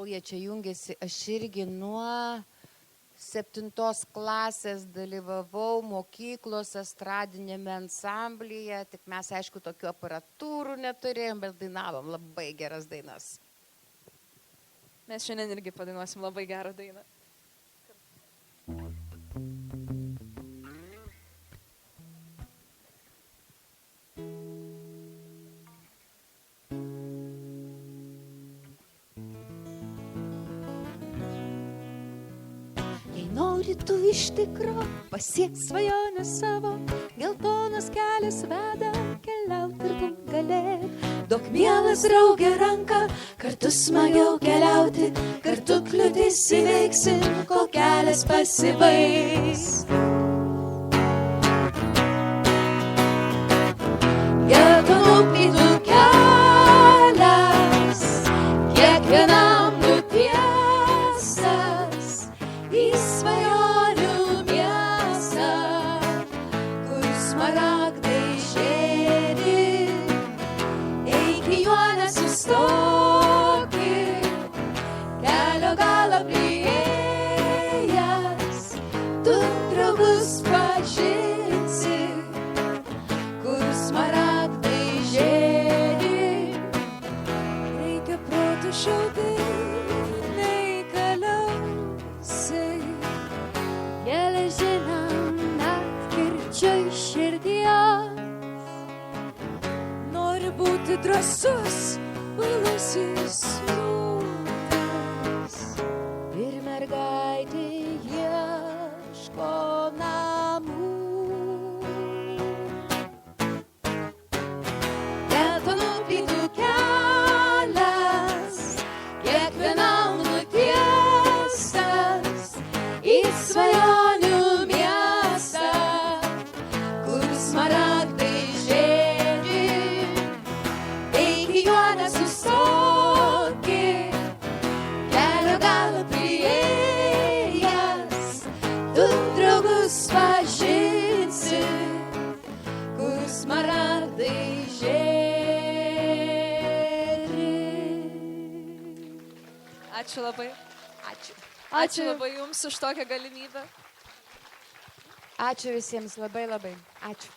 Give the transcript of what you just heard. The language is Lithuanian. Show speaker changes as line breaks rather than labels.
kol jie čia jungiasi, aš irgi nuo 7 klasės dalyvavau mokyklos estradinėme ansamblyje, tik mes, aišku, tokių aparatūrų neturėjom, bet dainavom labai geras dainas.
Mes šiandien irgi padainuosim labai gerą dainą.
Nori tu iš tikro pasiekt svajonę savo, geltonas kelias veda, keliaut ir tu galėt. Duok mielas draugė ranką, kartu smagiau keliauti, kartu kliūtis įveiksim, kol kelias pasibaigs. Geltonų plytų kelias, kiekvienam nutiestas į svajonių miestą, kur smaragdai žėri. Eik į juo nesustokit, kelio galą priėjęs, tu draugus pažinsi, kur smaragdai žėri. Reikia protų šauti, nei kaliausiai, geležiniam atkirčioj širdies. Nori būti drąsus, bailusis liūtas, ir mergaitė ieško namų. Geltonų plytų kelias, kiekvienam nutiestas į svajonių miestą, kur smaragdai žėri. Eik į juo nesustokit, kelio galą priėjęs, tu draugus pažinsi, kur smaragdai žėri.
Ačiū labai.
Ačiū.
Ačiū labai jums už tokią galimybę.
Ačiū visiems labai labai. Ačiū.